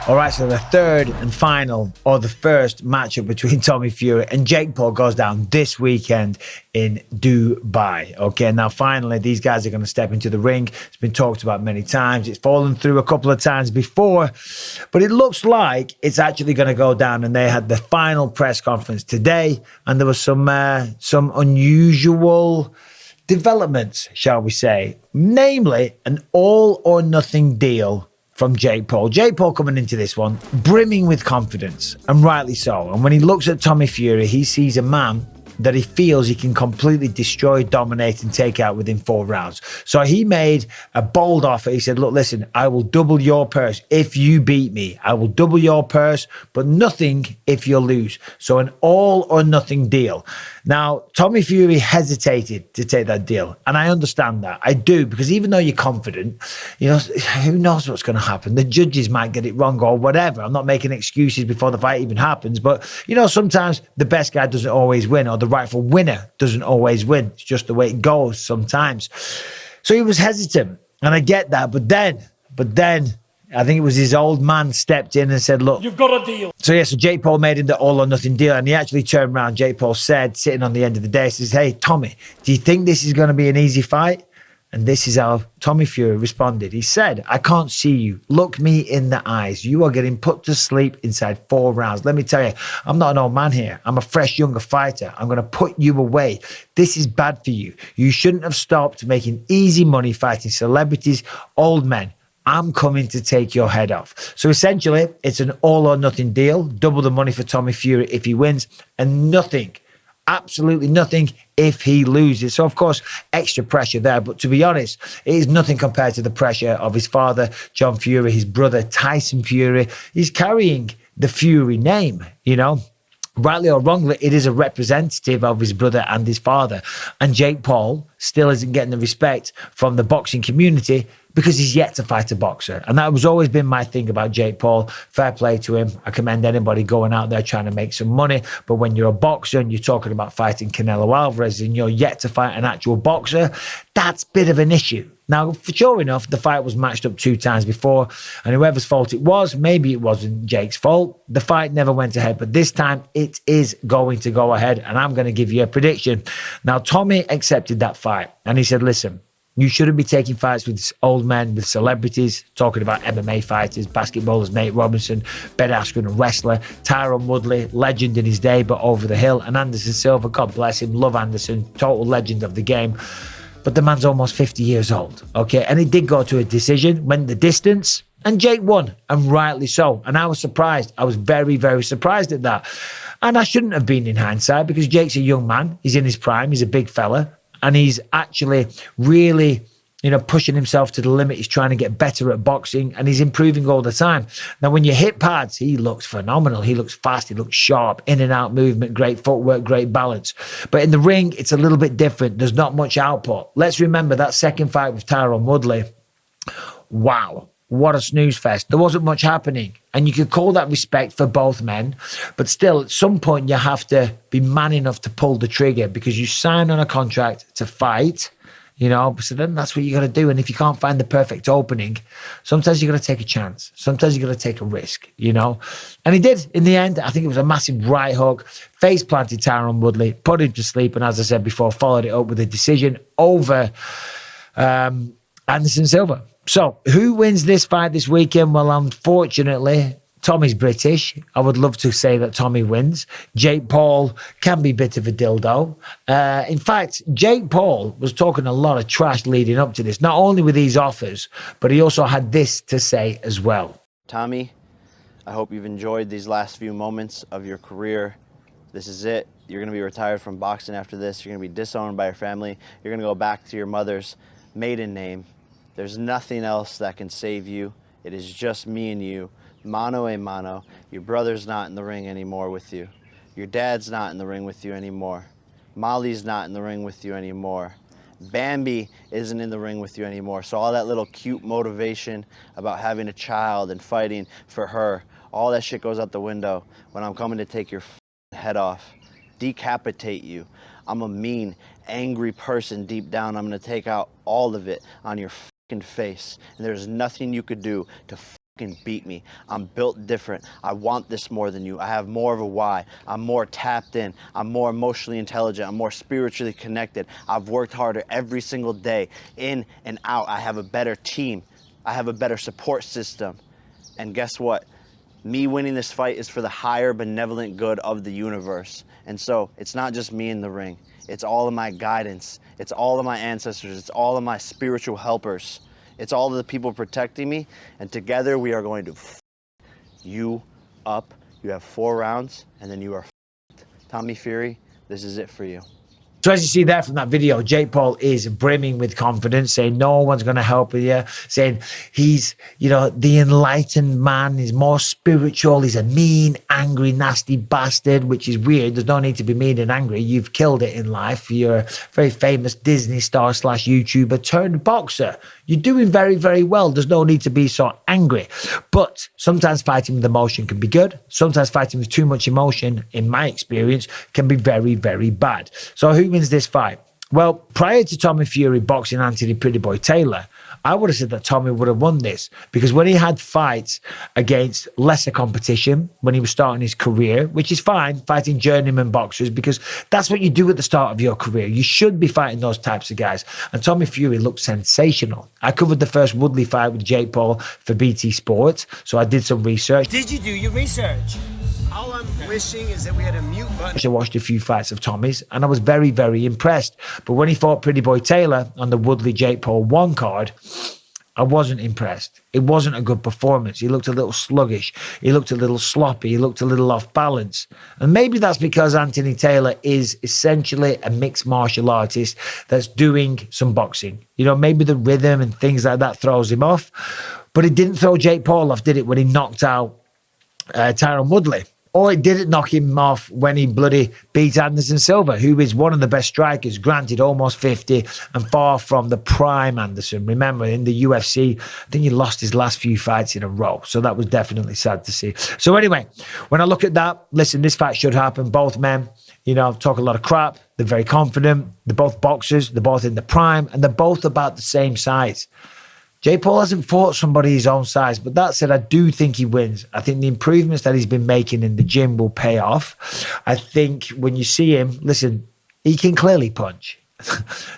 All right, so the third and final, or the first matchup between Tommy Fury and Jake Paul goes down this weekend in Dubai. Okay, now finally, these guys are going to step into the ring. It's been talked about many times. It's fallen through a couple of times before, but it looks like it's actually going to go down. And they had the final press conference today, and there was some unusual developments, shall we say, namely an all or nothing deal from Jake Paul. Jake Paul coming into this one brimming with confidence, and rightly so. And when he looks at Tommy Fury, he sees a man that he feels he can completely destroy, dominate, and take out within 4 rounds. So he made a bold offer. He said, look, listen, I will double your purse if you beat me. I will double your purse, but nothing if you lose. So an all or nothing deal. Now, Tommy Fury hesitated to take that deal. And I understand that. I do, because even though you're confident, you know, who knows what's going to happen? The judges might get it wrong or whatever. I'm not making excuses before the fight even happens. But, you know, sometimes the best guy doesn't always win, or the rightful winner doesn't always win. It's just the way it goes sometimes. So he was hesitant. And I get that. But then, I think it was his old man stepped in and said, look, you've got a deal. So Jake Paul made him the all or nothing deal. And he actually turned around. Jake Paul said, sitting on the end of the day, says, hey, Tommy, do you think this is going to be an easy fight? And this is how Tommy Fury responded. He said, I can't see you. Look me in the eyes. You are getting put to sleep inside 4 rounds. Let me tell you, I'm not an old man here. I'm a fresh, younger fighter. I'm going to put you away. This is bad for you. You shouldn't have stopped making easy money fighting celebrities, old men. I'm coming to take your head off. So essentially, it's an all or nothing deal. Double the money for Tommy Fury if he wins, and nothing, absolutely nothing if he loses. So, of course, extra pressure there. But to be honest, it is nothing compared to the pressure of his father, John Fury, his brother, Tyson Fury. He's carrying the Fury name, you know. Rightly or wrongly, it is a representative of his brother and his father. And Jake Paul still isn't getting the respect from the boxing community because he's yet to fight a boxer. And that has always been my thing about Jake Paul. Fair play to him. I commend anybody going out there trying to make some money. But when you're a boxer and you're talking about fighting Canelo Alvarez and you're yet to fight an actual boxer, that's a bit of an issue. Now, sure enough, the fight was matched up 2 times before, and whoever's fault it was, maybe it wasn't Jake's fault. The fight never went ahead, but this time it is going to go ahead, and I'm going to give you a prediction. Now, Tommy accepted that fight, and he said, listen, you shouldn't be taking fights with old men, with celebrities, talking about MMA fighters, basketballers, Nate Robinson, Ben Askren, a wrestler, Tyron Woodley, legend in his day, but over the hill, and Anderson Silva, God bless him, love Anderson, total legend of the game. But the man's almost 50 years old, okay? And it did go to a decision, went the distance, and Jake won, and rightly so. And I was surprised. I was very, very surprised at that. And I shouldn't have been in hindsight, because Jake's a young man. He's in his prime. He's a big fella. And he's actually really, you know, pushing himself to the limit. He's trying to get better at boxing, and he's improving all the time. Now, when you hit pads, he looks phenomenal. He looks fast. He looks sharp. In and out movement, great footwork, great balance. But in the ring, it's a little bit different. There's not much output. Let's remember that second fight with Tyron Woodley. Wow. What a snooze fest. There wasn't much happening. And you could call that respect for both men. But still, at some point, you have to be man enough to pull the trigger, because you sign on a contract to fight, you know. So then that's what you got to do. And if you can't find the perfect opening, sometimes you got to take a chance. Sometimes you got to take a risk, you know. And he did in the end. I think it was a massive right hook, face planted Tyron Woodley, put him to sleep. And as I said before, followed it up with a decision over Anderson Silva. So, who wins this fight this weekend? Well, unfortunately, Tommy's British. I would love to say that Tommy wins. Jake Paul can be a bit of a dildo. In fact, Jake Paul was talking a lot of trash leading up to this, not only with these offers, but he also had this to say as well. Tommy, I hope you've enjoyed these last few moments of your career. This is it. You're going to be retired from boxing after this. You're going to be disowned by your family. You're going to go back to your mother's maiden name. There's nothing else that can save you. It is just me and you, mano a mano. Your brother's not in the ring anymore with you. Your dad's not in the ring with you anymore. Molly's not in the ring with you anymore. Bambi isn't in the ring with you anymore. So all that little cute motivation about having a child and fighting for her, all that shit goes out the window when I'm coming to take your head off, decapitate you. I'm a mean, angry person deep down. I'm going to take out all of it on your face. And there's nothing you could do to fucking beat me. I'm built different. I want this more than you. I have more of a why. I'm more tapped in. I'm more emotionally intelligent. I'm more spiritually connected. I've worked harder every single day, in and out. I have a better team. I have a better support system. And guess what? Me winning this fight is for the higher benevolent good of the universe. And so it's not just me in the ring. It's all of my guidance. It's all of my ancestors. It's all of my spiritual helpers. It's all of the people protecting me. And together we are going to you up. You have 4 rounds and then you are Tommy Fury. This is it for you. So as you see there from that video, Jake Paul is brimming with confidence, saying no one's going to help you, saying he's, you know, the enlightened man, he's more spiritual, he's a mean, angry, nasty bastard, which is weird. There's no need to be mean and angry. You've killed it in life. You're a very famous Disney star / YouTuber turned boxer. You're doing very, very well. There's no need to be so angry. But sometimes fighting with emotion can be good. Sometimes fighting with too much emotion, in my experience, can be very, very bad. So who wins this fight? Well, prior to Tommy Fury boxing Anthony Pretty Boy Taylor, I would have said that Tommy would have won this, because when he had fights against lesser competition, when he was starting his career, which is fine, fighting journeyman boxers, because that's what you do at the start of your career. You should be fighting those types of guys. And Tommy Fury looked sensational. I covered the first Woodley fight with Jake Paul for BT Sports, so I did some research. Did you do your research? All I'm wishing is that we had a mute button. I watched a few fights of Tommy's and I was very, very impressed. But when he fought Pretty Boy Taylor on the Woodley Jake Paul 1 card, I wasn't impressed. It wasn't a good performance. He looked a little sluggish. He looked a little sloppy. He looked a little off balance. And maybe that's because Anthony Taylor is essentially a mixed martial artist that's doing some boxing. You know, maybe the rhythm and things like that throws him off. But it didn't throw Jake Paul off, did it, when he knocked out Tyron Woodley? Or it didn't knock him off when he bloody beat Anderson Silva, who is one of the best strikers, granted almost 50 and far from the prime Anderson. Remember, in the UFC, I think he lost his last few fights in a row. So that was definitely sad to see. So anyway, when I look at that, listen, this fight should happen. Both men, you know, talk a lot of crap. They're very confident. They're both boxers. They're both in the prime. And they're both about the same size. Jake Paul hasn't fought somebody his own size, but that said, I do think he wins. I think the improvements that he's been making in the gym will pay off. I think when you see him, listen, he can clearly punch.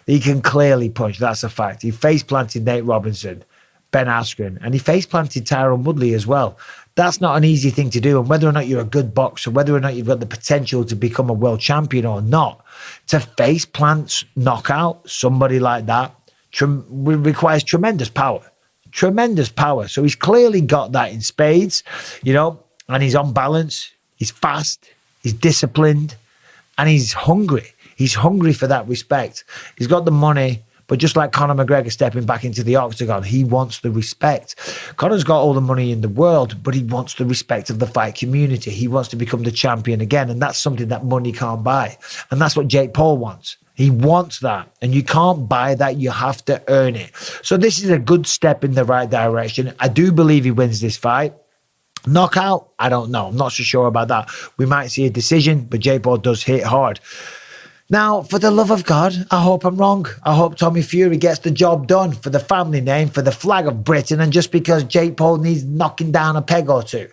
He can clearly punch. That's a fact. He face-planted Nate Robinson, Ben Askren, and he face-planted Tyron Woodley as well. That's not an easy thing to do. And whether or not you're a good boxer, whether or not you've got the potential to become a world champion or not, to face-plant, knockout somebody like that, requires tremendous power. So he's clearly got that in spades, you know, and he's on balance. He's fast. He's disciplined, and he's hungry. He's hungry for that respect. He's got the money, but just like Conor McGregor stepping back into the octagon, he wants the respect. Conor's got all the money in the world, but he wants the respect of the fight community. He wants to become the champion again, and that's something that money can't buy. And that's what Jake Paul wants. He wants that, and you can't buy that. You have to earn it. So this is a good step in the right direction. I do believe he wins this fight. Knockout? I don't know. I'm not so sure about that. We might see a decision, but Jake Paul does hit hard. Now, for the love of God, I hope I'm wrong. I hope Tommy Fury gets the job done for the family name, for the flag of Britain, and just because Jake Paul needs knocking down a peg or two.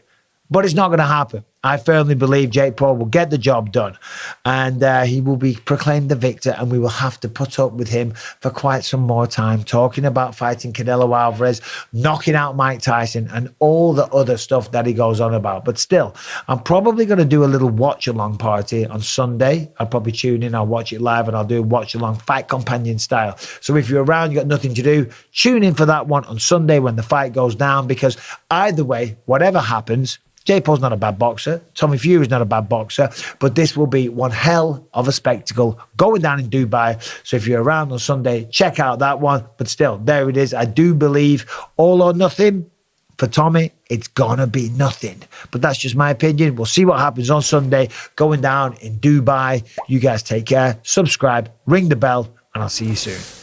But it's not going to happen. I firmly believe Jake Paul will get the job done, and he will be proclaimed the victor, and we will have to put up with him for quite some more time, talking about fighting Canelo Alvarez, knocking out Mike Tyson, and all the other stuff that he goes on about. But still, I'm probably going to do a little watch-along party on Sunday. I'll probably tune in, I'll watch it live, and I'll do a watch-along fight companion style. So if you're around, you've got nothing to do, tune in for that one on Sunday when the fight goes down, because either way, whatever happens, Jake Paul's not a bad boxer. Tommy Fury's not a bad boxer. But this will be one hell of a spectacle going down in Dubai. So if you're around on Sunday, check out that one. But still, there it is. I do believe all or nothing. For Tommy, it's gonna be nothing. But that's just my opinion. We'll see what happens on Sunday going down in Dubai. You guys take care. Subscribe, ring the bell, and I'll see you soon.